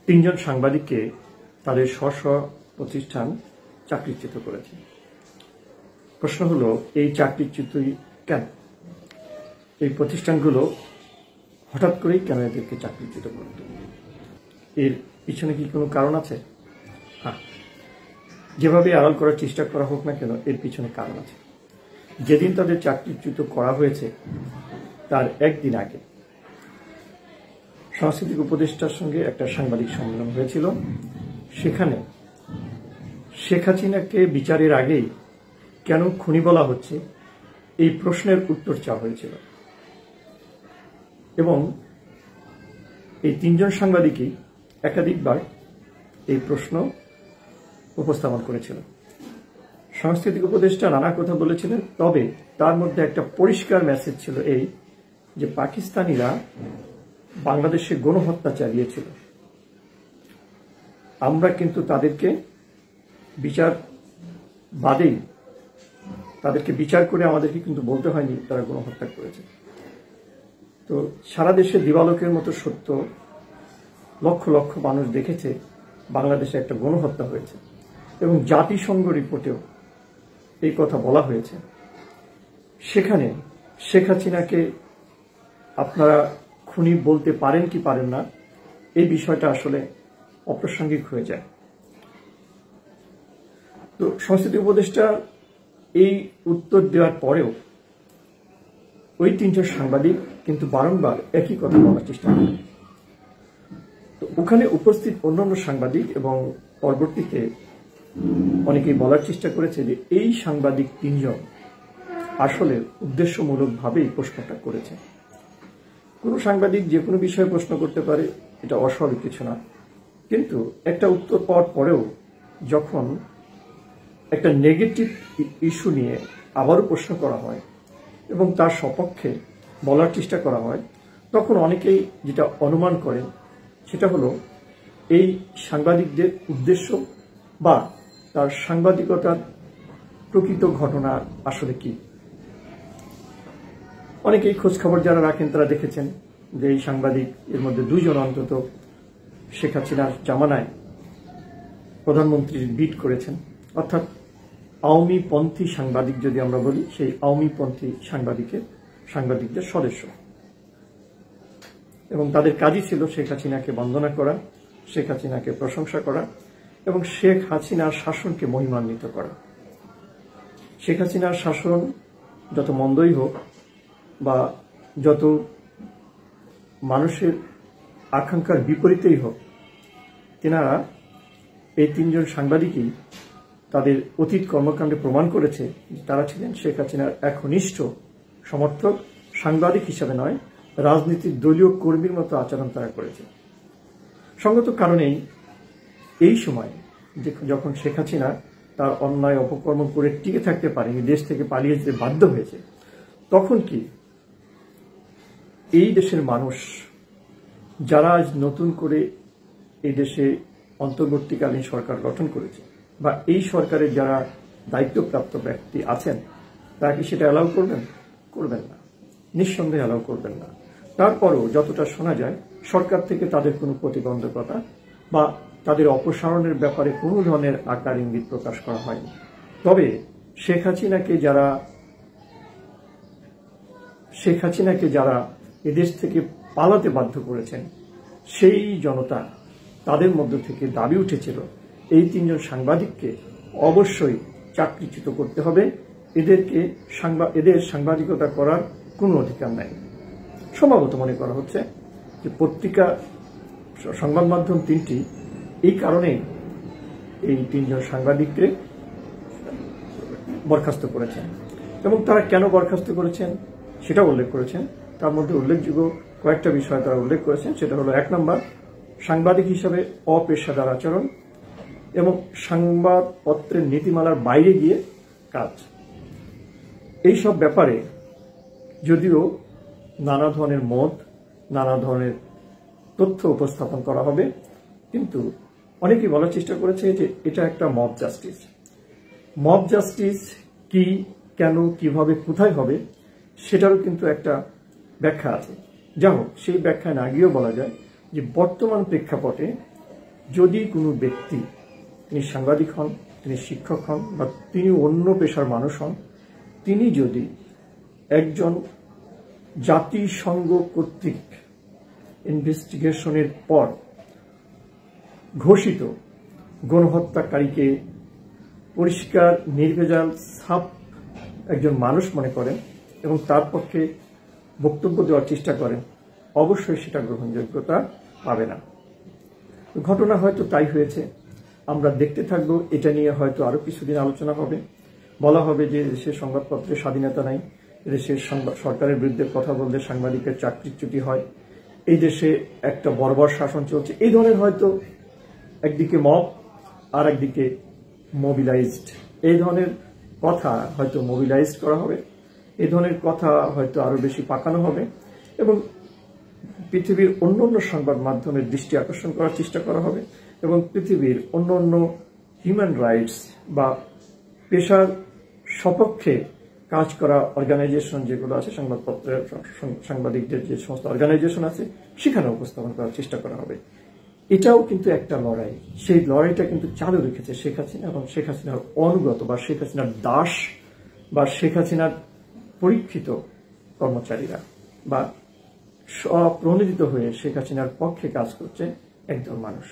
তিনজন সাংবাদিককে তাদের স্ব স্ব প্রতিষ্ঠান চাকরিচ্যুত করেছে। প্রশ্ন হলো, এই চাকরিচ্যুতই কেন? এই প্রতিষ্ঠানগুলো হঠাৎ করেই কেন এদেরকে চাকরিচ্যুত করত? এর পিছনে কি কোনো কারণ আছে? হ্যাঁ, যেভাবে আড়াল করার চেষ্টা করা হোক না কেন, এর পিছনে কারণ আছে। যেদিন তাদের চাকরিচ্যুত করা হয়েছে তার একদিন আগে সাংস্কৃতিক উপদেষ্টার সঙ্গে একটা সাংবাদিক সম্মেলন হয়েছিল। সেখানে শেখ হাসিনাকে বিচারের আগেই কেন খুনি বলা হচ্ছে এই প্রশ্নের উত্তর চাওয়া হয়েছিল, এবং এই তিনজন সাংবাদিকই একাধিকবার এই প্রশ্ন উপস্থাপন করেছিল। সাংস্কৃতিক উপদেষ্টা নানা কথা বলেছিলেন, তবে তার মধ্যে একটা পরিষ্কার মেসেজ ছিল এই যে পাকিস্তানিরা বাংলাদেশে গণহত্যা চালিয়েছিল, আমরা কিন্তু তাদেরকে বিচার বাদেই তাদেরকে বিচার করে আমাদেরকে কিন্তু বলতে হয়নি তারা গণহত্যা করেছে। তো সারা দেশে দিবালোকের মতো সত্য লক্ষ লক্ষ মানুষ দেখেছে, বাংলাদেশে একটা গণহত্যা হয়েছে, এবং জাতিসংঘ রিপোর্টেও এই কথা বলা হয়েছে। সেখানে শেখ হাসিনাকে আপনারা খুনি বলতে পারেন কি পারেন না, এই বিষয়টা আসলে অপ্রাসঙ্গিক হয়ে যায়। তো সংস্কৃতি উপদেষ্টা এই উত্তর দেওয়ার পরেও ওই তিনজন সাংবাদিক কিন্তু বারংবার একই কথা বলার চেষ্টা করে। তো ওখানে উপস্থিত অন্যান্য সাংবাদিক এবং পরবর্তীতে অনেকেই বলার চেষ্টা করেছে যে এই সাংবাদিক তিনজন আসলে উদ্দেশ্যমূলকভাবেই প্রশ্নটা করেছে। কোনো সাংবাদিক যে কোনো বিষয়ে প্রশ্ন করতে পারে, এটা অস্বাভাবিক কিছু না, কিন্তু একটা উত্তর পাওয়ার পরেও যখন একটা নেগেটিভ ইস্যু নিয়ে আবারও প্রশ্ন করা হয় এবং তার সপক্ষে বলার চেষ্টা করা হয়, তখন অনেকেই যেটা অনুমান করেন সেটা হলো এই সাংবাদিকদের উদ্দেশ্য বা তার সাংবাদিকতার প্রকৃত ঘটনা আসলে কি। অনেকেই খোঁজখবর যারা রাখেন তারা দেখেছেন যে এই সাংবাদিক এর মধ্যে দুইজন অন্তত শেখ হাসিনার জামানায় প্রধানমন্ত্রীর বিট করেছেন, অর্থাৎ আওয়ামী পন্থী সাংবাদিক যদি আমরা বলি, সেই আওয়ামী পন্থী সাংবাদিকদের সদস্য, এবং তাদের কাজই ছিল শেখ হাসিনাকে বন্দনা করা, শেখ হাসিনাকে প্রশংসা করা এবং শেখ হাসিনার শাসনকে মহিমান্বিত করা। শেখ হাসিনার শাসন যত মন্দই হোক বা যত মানুষের আকাঙ্ক্ষার বিপরীতেই হোক, তেনারা এই তিনজন সাংবাদিকই তাদের অতীত কর্মকাণ্ডে প্রমাণ করেছে তারা ছিলেন শেখ হাসিনার একনিষ্ঠ সমর্থক। সাংবাদিক হিসাবে নয়, রাজনীতির দলীয় কর্মীর মতো আচরণ তারা করেছে। সঙ্গত কারণেই এই সময় যখন শেখ হাসিনা তার অন্যায় অপকর্ম করে টিকে থাকতে পারেনি, দেশ থেকে পালিয়ে যেতে বাধ্য হয়েছে, তখন কি এই দেশের মানুষ যারা আজ নতুন করে এই দেশে অন্তর্বর্তীকালীন সরকার গঠন করেছে বা এই সরকারের যারা দায়িত্বপ্রাপ্ত ব্যক্তি আছেন, তারা কি সেটা অ্যালাউ করবেন? করবেন না, নিঃসন্দেহে অ্যালাউ করবেন না। তারপরও যতটা শোনা যায়, সরকার থেকে তাদের কোনো প্রতিবন্ধকতা বা তাদের অপসারণের ব্যাপারে কোনো ধরনের আকার ইঙ্গিত প্রকাশ করা হয়নি। তবে শেখ হাসিনাকে যারা এদেশ থেকে পালাতে বাধ্য করেছেন, সেই জনতা তাদের মধ্য থেকে দাবি উঠেছিল এই তিনজন সাংবাদিককে অবশ্যই চাকরিচ্যুত করতে হবে, এদের সাংবাদিকতা করার কোনো অধিকার নাই। সম্ভবত মনে করা হচ্ছে যে পত্রিকা সংবাদ মাধ্যম তিনটি এই কারণেই এই তিনজন সাংবাদিককে বরখাস্ত করেছেন, এবং তারা কেন বরখাস্ত করেছেন সেটা উল্লেখ করেছেন। তার মধ্যে উল্লেখযোগ্য কয়েকটা বিষয় তারা উল্লেখ করেছেন। সেটা হলো, 1 নম্বর, সাংবাদিক হিসাবে অপেশাদার আচরণ এবং সংবাদপত্রের নীতিমালার বাইরে গিয়ে কাজ। এই সব ব্যাপারে যদিও নানা ধরনের মত, নানা ধরনের তথ্য উপস্থাপন করা হবে, কিন্তু অনেকেই বলার চেষ্টা করেছে যে এটা একটা মব জাস্টিস। মব জাস্টিস কি, কেন, কিভাবে, কোথায় হবে, সেটারও কিন্তু একটা ব্যাখ্যা আছে। যা হোক, সেই ব্যাখ্যা না গিয়েও বলা যায় যে বর্তমান প্রেক্ষাপটে যদি কোনো ব্যক্তি, তিনি সাংবাদিক হন, তিনি শিক্ষক হন বা তিনি অন্য পেশার মানুষ হন, তিনি যদি একজন জাতিসংঘ কর্তৃক ইনভেস্টিগেশনের পর ঘোষিত গণহত্যাকারীকে পরিষ্কার নির্ভেজাল সাফ একজন মানুষ মনে করেন এবং তার পক্ষে বক্তব্য দেওয়ার চেষ্টা করেন, অবশ্যই সেটা গ্রহণযোগ্যতা পাবে না। ঘটনা হয়তো তাই হয়েছে, আমরা দেখতে থাকব। এটা নিয়ে হয়তো আরো কিছুদিন আলোচনা হবে, বলা হবে যে দেশের সংবাদপত্রের স্বাধীনতা নাই, দেশের সরকারের বিরুদ্ধে কথা বললে সাংবাদিকের চাকরিচ্যুতি হয়, এই দেশে একটা বর্বর শাসন চলছে। এই ধরনের হয়তো একদিকে মব আর একদিকে মোবিলাইজড, এই ধরনের কথা হয়তো মোবিলাইজড করা হবে, এই ধরনের কথা হয়তো আরো বেশি পাকানো হবে এবং পৃথিবীর অন্যান্য সংবাদ মাধ্যমের দৃষ্টি আকর্ষণ করার চেষ্টা করা হবে এবং পৃথিবীর অন্যান্য হিউম্যান রাইটস বা পেশার সপক্ষে কাজ করা অর্গানাইজেশন যেগুলো আছে, সংবাদপত্রের সাংবাদিকদের যে সমস্ত অর্গানাইজেশন আছে, সেখানে উপস্থাপন করার চেষ্টা করা হবে। এটাও কিন্তু একটা লড়াই, সেই লড়াইটা কিন্তু চালু রেখেছে শেখ হাসিনা এবং শেখ হাসিনার অনুগত বা শেখ হাসিনার দাস বা শেখ হাসিনার পরীক্ষিত কর্মচারীরা বা স্বপ্রণোদিত হয়ে শেখ হাসিনার পক্ষে কাজ করছে একদল মানুষ।